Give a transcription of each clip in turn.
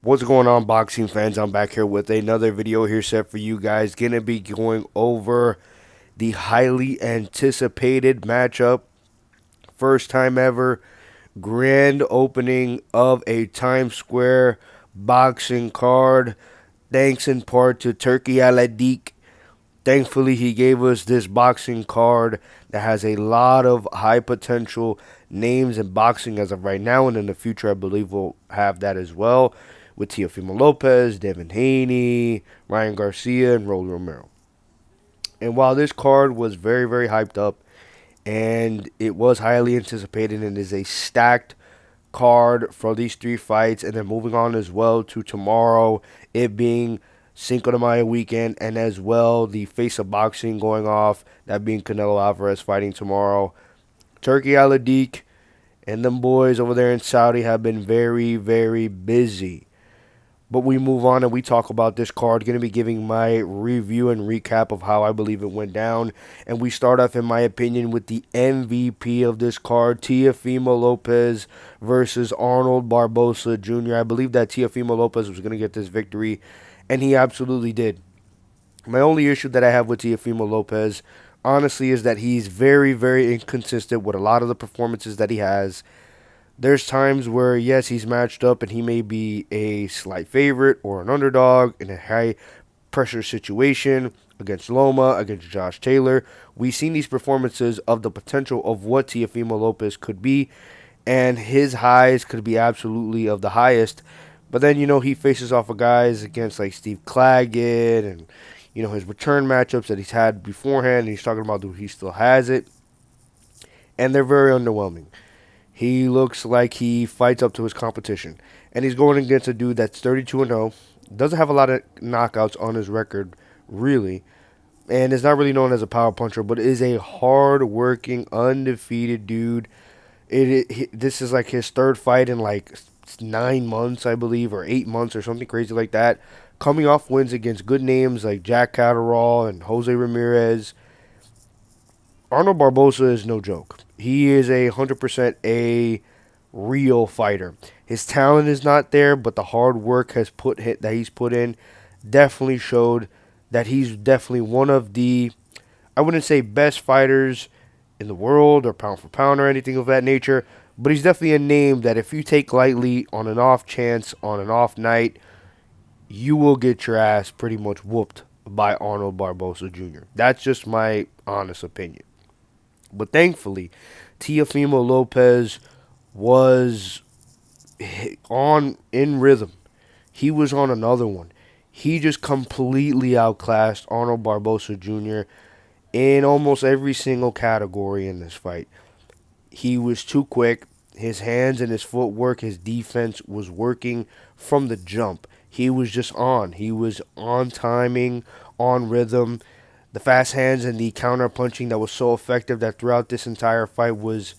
What's going on, boxing fans? I'm back here with another video here set for you guys. Gonna be going over the highly anticipated matchup, first time ever, grand opening of a Times Square boxing card. Thanks in part to Turkey Aladik. Thankfully, he gave us this boxing card that has a lot of high potential names in boxing as of right now, and in the future, I believe we'll have that as well with Teofimo Lopez, Devin Haney, Ryan Garcia, and Rolly Romero. And while this card was very, very hyped up and it was highly anticipated and is a stacked card for these three fights, and then moving on as well to tomorrow, it being Cinco de Mayo weekend, and as well the face of boxing going off, that being Canelo Alvarez fighting tomorrow. Turkey Aladik and them boys over there in Saudi have been very, very busy. But we move on and we talk about this card. Going to be giving my review and recap of how I believe it went down. And we start off, in my opinion, with the MVP of this card, Teofimo Lopez versus Arnold Barboza Jr. I believe that Teofimo Lopez was going to get this victory, and he absolutely did. My only issue that I have with Teofimo Lopez, honestly, is that he's very, very inconsistent with a lot of the performances that he has. There's times where, yes, he's matched up and he may be a slight favorite or an underdog in a high pressure situation against Loma, against Josh Taylor. We've seen these performances of the potential of what Teofimo Lopez could be, and his highs could be absolutely of the highest. But then, he faces off of guys against like Steve Claggett and, his return matchups that he's had beforehand. And he's talking about he still has it. And they're very underwhelming. He looks like he fights up to his competition. And he's going against a dude that's 32-0. Doesn't have a lot of knockouts on his record, really. And is not really known as a power puncher, but is a hard-working, undefeated dude. This is like his third fight in like 9 months, I believe, or 8 months or something crazy like that. Coming off wins against good names like Jack Catterall and Jose Ramirez. Arnold Barboza is no joke. He is 100% a real fighter. His talent is not there, but the hard work that he's put in definitely showed that he's definitely one of the, I wouldn't say best fighters in the world or pound for pound or anything of that nature, but he's definitely a name that if you take lightly on an off chance, on an off night, you will get your ass pretty much whooped by Arnold Barboza Jr. That's just my honest opinion. But thankfully, Teofimo Lopez was on in rhythm. He was on another one. He just completely outclassed Arnold Barboza Jr. in almost every single category in this fight. He was too quick. His hands and his footwork, his defense was working from the jump. He was just on. He was on timing, on rhythm. The fast hands and the counter punching that was so effective that throughout this entire fight was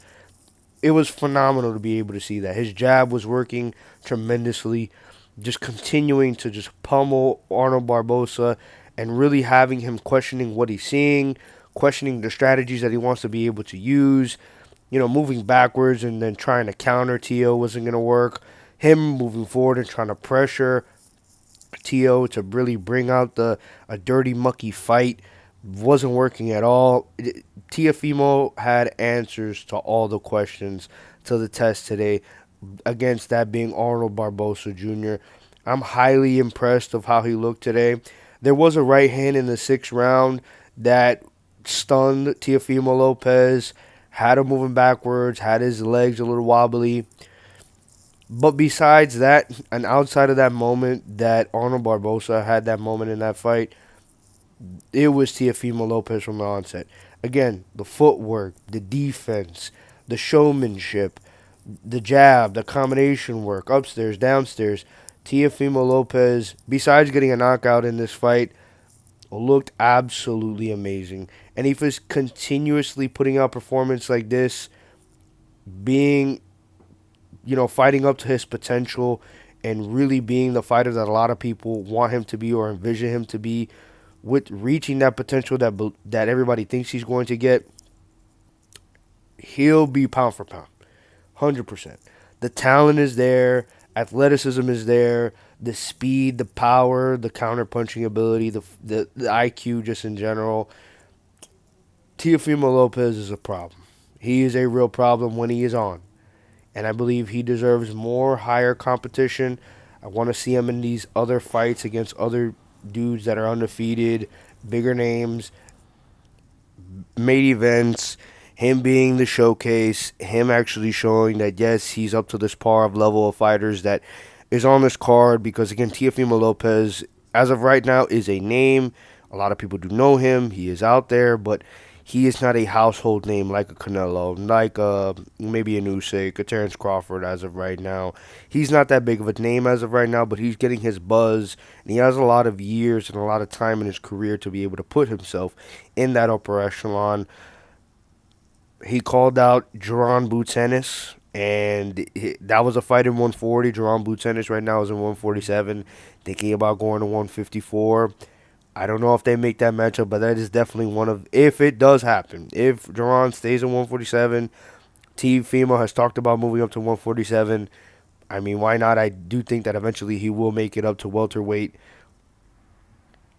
phenomenal to be able to see that. His jab was working tremendously, just continuing to just pummel Arnold Barboza and really having him questioning what he's seeing, questioning the strategies that he wants to be able to use. Moving backwards and then trying to counter Tio wasn't going to work. Him moving forward and trying to pressure Tio to really bring out a dirty, mucky fight wasn't working at all. Teofimo had answers to all the questions to the test today, against that being Arnold Barboza Jr. I'm highly impressed of how he looked today. There was a right hand in the sixth round that stunned Teofimo Lopez, had him moving backwards, had his legs a little wobbly. But besides that, and outside of that moment that Arnold Barboza had that moment in that fight, it was Teofimo Lopez from the onset. Again, the footwork, the defense, the showmanship, the jab, the combination work, upstairs, downstairs. Teofimo Lopez, besides getting a knockout in this fight, looked absolutely amazing. And he was continuously putting out performance like this, being, fighting up to his potential and really being the fighter that a lot of people want him to be or envision him to be, with reaching that potential that everybody thinks he's going to get. He'll be pound for pound, 100%. The talent is there. Athleticism is there, the speed, the power, the counter punching ability, the IQ just in general. Teofimo Lopez is a problem. He is a real problem when he is on. And I believe he deserves more higher competition. I want to see him in these other fights against other dudes that are undefeated, bigger names, main events, him being the showcase, him actually showing that yes, he's up to this par of level of fighters that is on this card. Because again, Teofimo Lopez, as of right now, is a name. A lot of people do know him. He is out there, but he is not a household name like a Canelo, like maybe a Usyk, a Terrence Crawford as of right now. He's not that big of a name as of right now, but he's getting his buzz, and he has a lot of years and a lot of time in his career to be able to put himself in that upper echelon. He called out Jerron Boots Ennis, and that was a fight in 140. Jerron Boots Ennis right now is in 147, thinking about going to 154. I don't know if they make that matchup, but that is definitely one of, if it does happen, if Jerron stays in 147, Teofimo has talked about moving up to 147. I mean, why not? I do think that eventually he will make it up to welterweight.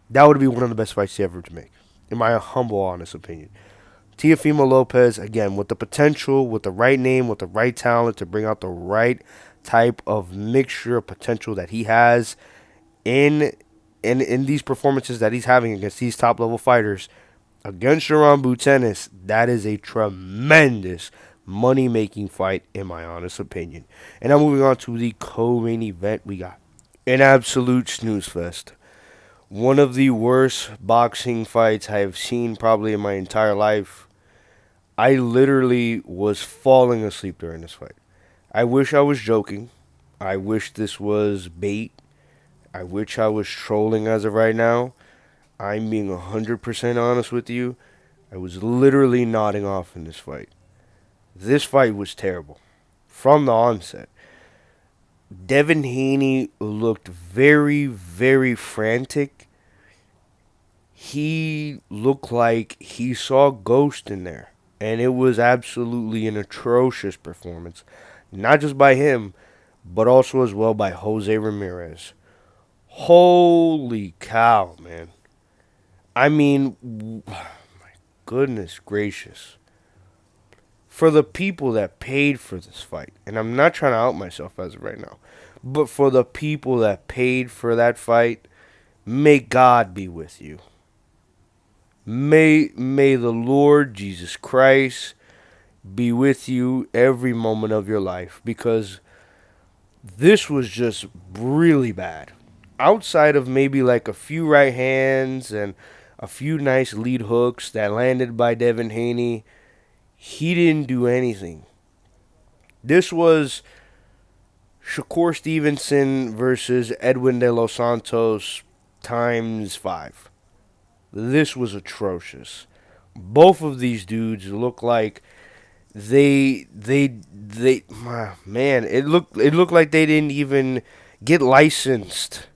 That would be one of the best fights he ever to make, in my humble, honest opinion. Teofimo Lopez, again, with the potential, with the right name, with the right talent to bring out the right type of mixture of potential that he has in in these performances that he's having against these top level fighters, against Jerron Butenis, that is a tremendous money making fight in my honest opinion. And now moving on to the co-main event, we got an absolute snooze fest. One of the worst boxing fights I have seen probably in my entire life. I literally was falling asleep during this fight. I wish I was joking. I wish this was bait. I wish I was trolling as of right now. I'm being 100% honest with you. I was literally nodding off in this fight. This fight was terrible from the onset. Devin Haney looked very, very frantic. He looked like he saw a ghost in there. And it was absolutely an atrocious performance. Not just by him, but also as well by Jose Ramirez. Holy cow, man. I mean, my goodness gracious. For the people that paid for this fight, and I'm not trying to out myself as of right now, but for the people that paid for that fight, may God be with you. May the Lord Jesus Christ be with you every moment of your life, because this was just really bad. Outside of maybe like a few right hands and a few nice lead hooks that landed by Devin Haney, he didn't do anything. This was Shakur Stevenson versus Edwin De Los Santos times 5. This was atrocious. Both of these dudes look like they man, it looked like they didn't even get licensed.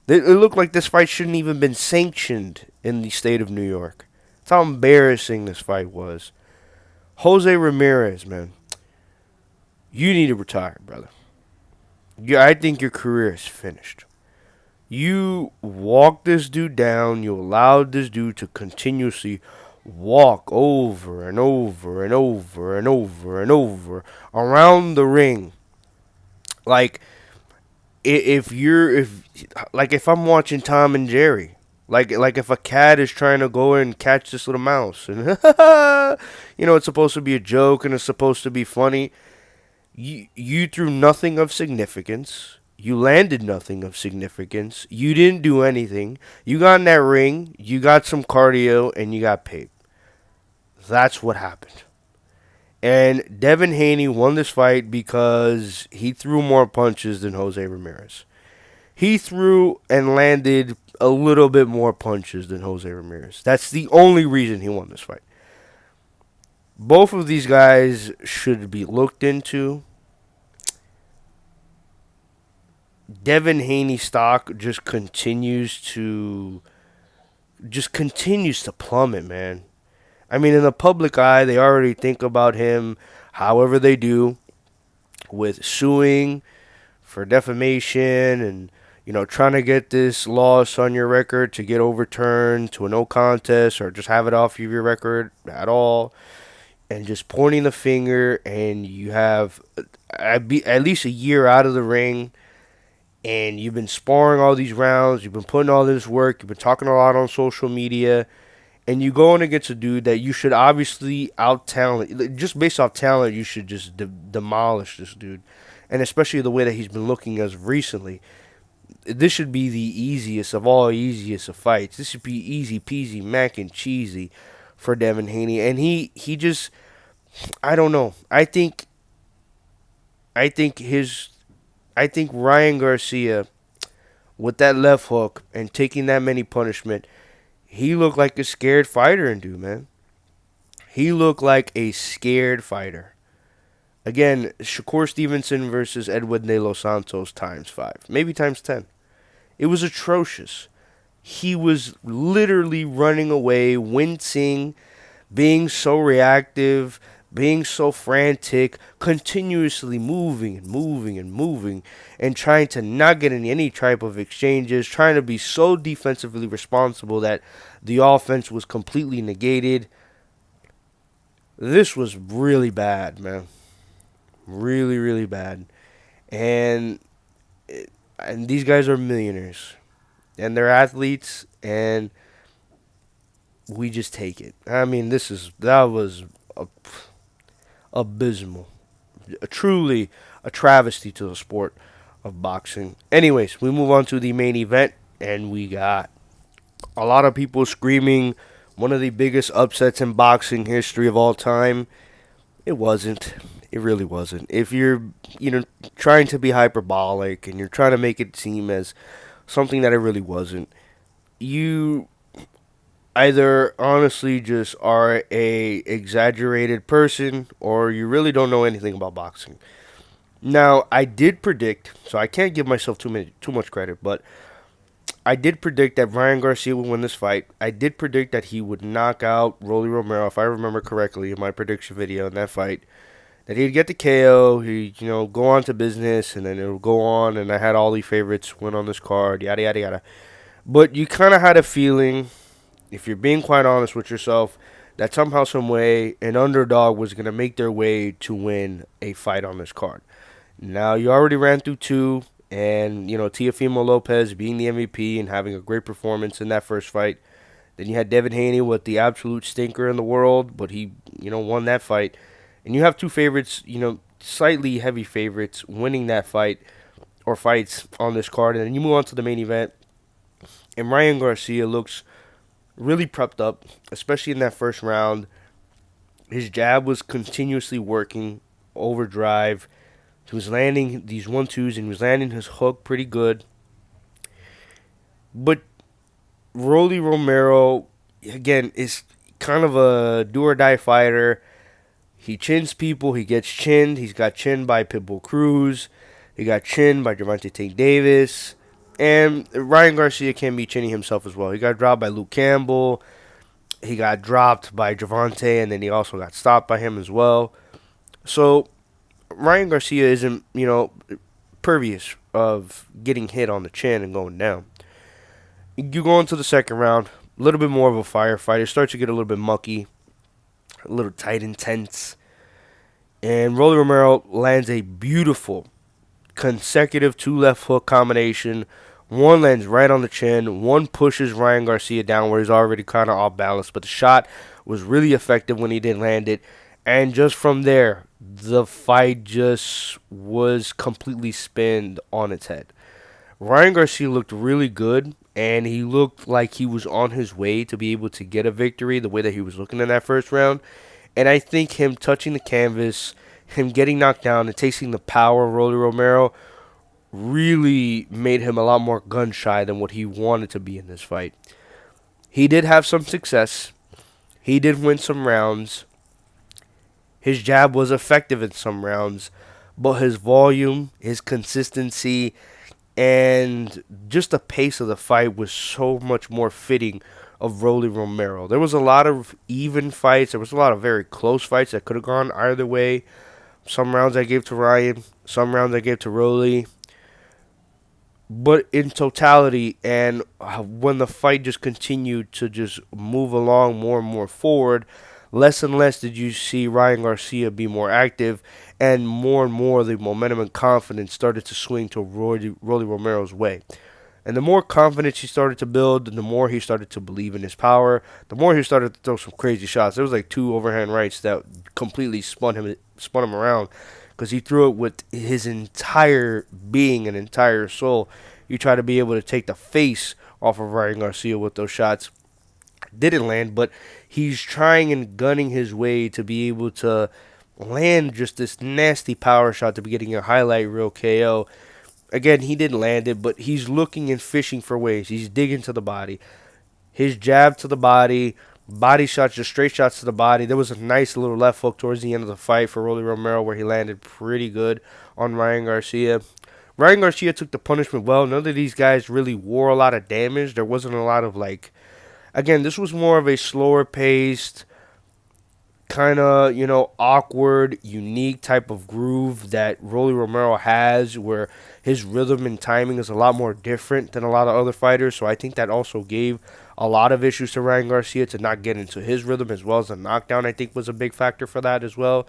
It looked like this fight shouldn't even been sanctioned in the state of New York. That's how embarrassing this fight was. Jose Ramirez, man, you need to retire, brother. I think your career is finished. You walked this dude down. You allowed this dude to continuously walk over and over and over and over and over around the ring. Like if I'm watching Tom and Jerry, like if a cat is trying to go and catch this little mouse, and it's supposed to be a joke and it's supposed to be funny. You threw nothing of significance. You landed nothing of significance. You didn't do anything. You got in that ring, you got some cardio, and you got paid. That's what happened. And Devin Haney won this fight because he threw more punches than Jose Ramirez. He threw and landed a little bit more punches than Jose Ramirez. That's the only reason he won this fight. Both of these guys should be looked into. Devin Haney's stock just continues to plummet, man. I mean, in the public eye, they already think about him however they do, with suing for defamation and trying to get this loss on your record to get overturned to a no contest or just have it off of your record at all, and just pointing the finger, and you have at least a year out of the ring, and you've been sparring all these rounds, you've been putting all this work, you've been talking a lot on social media, and you go in against a dude that you should obviously out talent, just based off talent, you should just demolish this dude, and especially the way that he's been looking as of recently. This should be the easiest of all easiest of fights. This should be easy peasy mac and cheesy for Devin Haney, and he just, I don't know. I think his I think Ryan Garcia with that left hook and taking that many punishment, he looked like a scared fighter and dude, man. He looked like a scared fighter. Again, Shakur Stevenson versus Edwin De Los Santos times 5, maybe times 10. It was atrocious. He was literally running away, wincing, being so reactive, being so frantic, continuously moving and moving and moving, and trying to not get in any type of exchanges, trying to be so defensively responsible that the offense was completely negated. This was really bad, man. Really, really bad. And and these guys are millionaires. And they're athletes, and we just take it. I mean, that was abysmal. Truly a travesty to the sport of boxing. Anyways, we move on to the main event, and we got a lot of people screaming one of the biggest upsets in boxing history of all time. It wasn't. It really wasn't. If you're, trying to be hyperbolic and you're trying to make it seem as something that it really wasn't, you either honestly just are a exaggerated person or you really don't know anything about boxing. Now, I did predict, so I can't give myself too much credit, but I did predict that Ryan Garcia would win this fight. I did predict that he would knock out Rolly Romero, if I remember correctly, in my prediction video in that fight. That he'd get the KO, he'd, go on to business, and then it would go on, and I had all the favorites win on this card, yada, yada, yada. But you kind of had a feeling, if you're being quite honest with yourself, that somehow, some way, an underdog was going to make their way to win a fight on this card. Now, you already ran through two, and, Teofimo Lopez being the MVP and having a great performance in that first fight. Then you had Devin Haney with the absolute stinker in the world, but he, won that fight. And you have two favorites, slightly heavy favorites winning that fight or fights on this card. And then you move on to the main event. And Ryan Garcia looks really prepped up, especially in that first round. His jab was continuously working, overdrive. He was landing these 1-2s and he was landing his hook pretty good. But Rolly Romero, again, is kind of a do-or-die fighter. He chins people. He gets chinned. He's got chinned by Pitbull Cruz. He got chinned by Gervonta Tank Davis. And Ryan Garcia can be chinning himself as well. He got dropped by Luke Campbell. He got dropped by Gervonta, and then he also got stopped by him as well. So Ryan Garcia isn't, pervious of getting hit on the chin and going down. You go into the second round, a little bit more of a firefight. It starts to get a little bit mucky, a little tight and tense. And Rolly Romero lands a beautiful consecutive 2 left hook combination. One lands right on the chin. One pushes Ryan Garcia down where he's already kind of off balance. But the shot was really effective when he did land it. And just from there, the fight just was completely spinned on its head. Ryan Garcia looked really good. And he looked like he was on his way to be able to get a victory the way that he was looking in that first round. And I think him touching the canvas, him getting knocked down and tasting the power of Rolly Romero really made him a lot more gun-shy than what he wanted to be in this fight. He did have some success. He did win some rounds. His jab was effective in some rounds. But his volume, his consistency, and just the pace of the fight was so much more fitting of Rolly Romero. There was a lot of even fights. There was a lot of very close fights that could have gone either way. Some rounds I gave to Ryan. Some rounds I gave to Rolly. But in totality, and when the fight just continued to just move along more and more forward, less and less did you see Ryan Garcia be more active, and more the momentum and confidence started to swing to Rolly Romero's way. And the more confidence he started to build, the more he started to believe in his power, the more he started to throw some crazy shots. There was like two overhand rights that completely spun him around because he threw it with his entire being and entire soul. You try to be able to take the face off of Ryan Garcia with those shots. Didn't land, but he's trying and gunning his way to be able to land just this nasty power shot to be getting a highlight reel KO. Again, he didn't land it, but he's looking and fishing for ways. He's digging to the body. His jab to the body shots, just straight shots to the body. There was a nice little left hook towards the end of the fight for Rolly Romero where he landed pretty good on Ryan Garcia. Ryan Garcia took the punishment well. None of these guys really wore a lot of damage. There wasn't a lot of like. Again, this was more of a slower paced, kind of, awkward, unique type of groove that Rolly Romero has where his rhythm and timing is a lot more different than a lot of other fighters. So I think that also gave a lot of issues to Ryan Garcia to not get into his rhythm, as well as the knockdown, I think, was a big factor for that as well.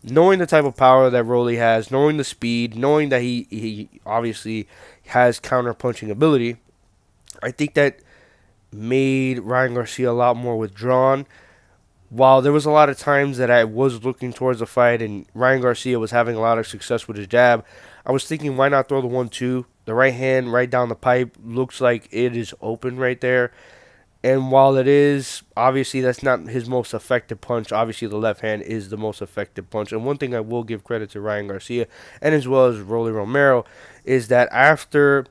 Knowing the type of power that Rolly has, knowing the speed, knowing that he obviously has counter punching ability, I think that made Ryan Garcia a lot more withdrawn. While there was a lot of times that I was looking towards the fight and Ryan Garcia was having a lot of success with his jab, I was thinking, why not throw the 1-2? The right hand right down the pipe looks like it is open right there. And while it is, obviously that's not his most effective punch. Obviously the left hand is the most effective punch. And one thing I will give credit to Ryan Garcia and as well as Rolly Romero is that after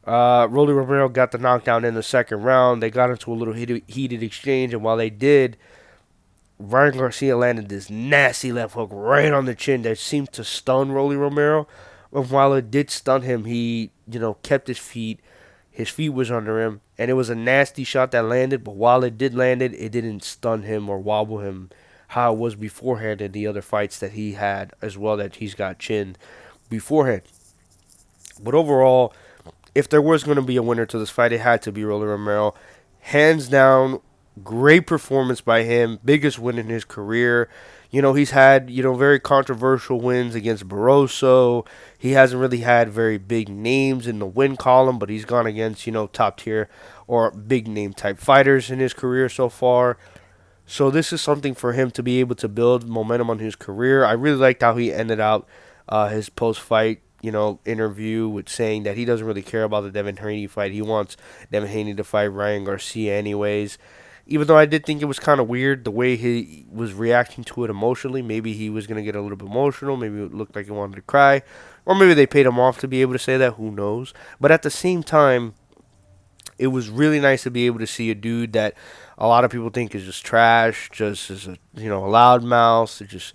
Rolly Romero got the knockdown in the second round, they got into a little heated exchange. And while they did, Ryan Garcia landed this nasty left hook right on the chin that seemed to stun Rolly Romero. And while it did stun him, he, kept his feet. His feet was under him. And it was a nasty shot that landed. But while it did land it didn't stun him or wobble him how it was beforehand in the other fights that he had as well that he's got chinned beforehand. But overall, if there was going to be a winner to this fight, it had to be Rolly Romero. Hands down, great performance by him. Biggest win in his career. He's had, very controversial wins against Barroso. He hasn't really had very big names in the win column, but he's gone against, top tier or big name type fighters in his career so far. So this is something for him to be able to build momentum on his career. I really liked how he ended out his post-fight, interview with saying that he doesn't really care about the Devin Haney fight. He wants Devin Haney to fight Ryan Garcia anyways. Even though I did think it was kind of weird the way he was reacting to it emotionally. Maybe he was going to get a little bit emotional. Maybe it looked like he wanted to cry. Or maybe they paid him off to be able to say that. Who knows? But at the same time, it was really nice to be able to see a dude that a lot of people think is just trash, just as a loudmouth, just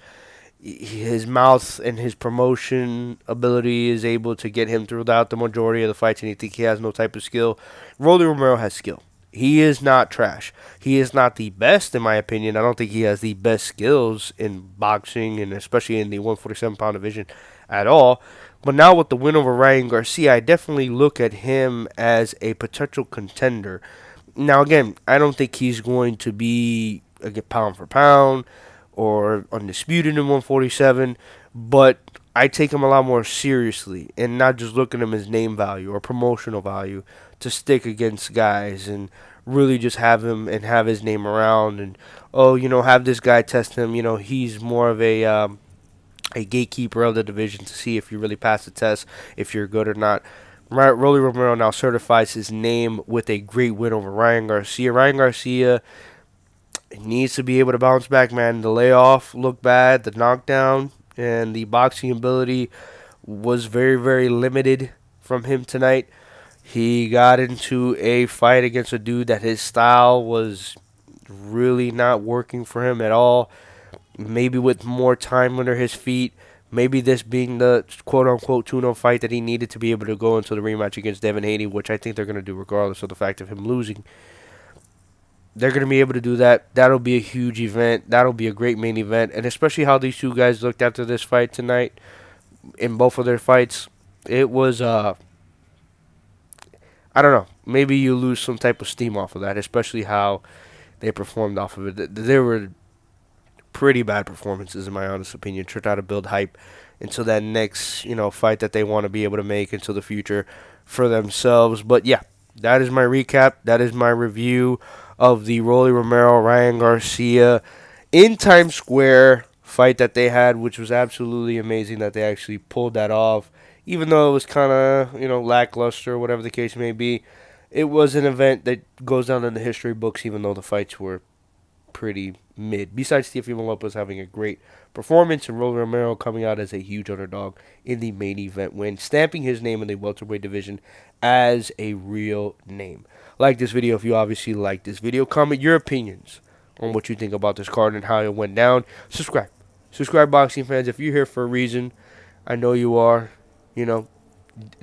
his mouth and his promotion ability is able to get him throughout the majority of the fights, and you think he has no type of skill. Rolly Romero has skill. He is not trash. He is not the best, in my opinion. I don't think he has the best skills in boxing, and especially in the 147-pound division at all. But now with the win over Ryan Garcia, I definitely look at him as a potential contender. Now, again, I don't think he's going to be a pound for pound or undisputed in 147, but I take him a lot more seriously and not just look at him as name value or promotional value to stick against guys and really just have him and have his name around and, have this guy test him. He's more of a gatekeeper of the division to see if you really pass the test, if you're good or not. Rolly Romero now certifies his name with a great win over Ryan Garcia. Ryan Garcia needs to be able to bounce back, man. The layoff looked bad, the knockdown, and the boxing ability was very, very limited from him tonight. He got into a fight against a dude that his style was really not working for him at all. Maybe with more time under his feet. Maybe this being the quote-unquote tune-up fight that he needed to be able to go into the rematch against Devin Haney, which I think they're going to do regardless of the fact of him losing. They're going to be able to do that. That'll be a huge event. That'll be a great main event. And especially how these two guys looked after this fight tonight in both of their fights. It was I don't know. Maybe you lose some type of steam off of that, especially how they performed off of it. There were pretty bad performances, in my honest opinion. To try to build hype into that next, fight that they want to be able to make into the future for themselves. But yeah, that is my recap. That is my review of the Rolly Romero Ryan Garcia in Times Square fight that they had, which was absolutely amazing that they actually pulled that off. Even though it was kind of, lackluster, whatever the case may be, it was an event that goes down in the history books, even though the fights were pretty mid. Besides Teofimo Lopez having a great performance and Rolly Romero coming out as a huge underdog in the main event win, stamping his name in the welterweight division as a real name. Like this video if you obviously like this video. Comment your opinions on what you think about this card and how it went down. Subscribe. Subscribe, boxing fans. If you're here for a reason, I know you are, you know,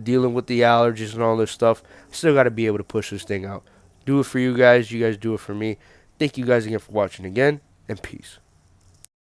dealing with the allergies and all this stuff. Still got to be able to push this thing out. Do it for you guys. You guys do it for me. Thank you guys again for watching again, and peace.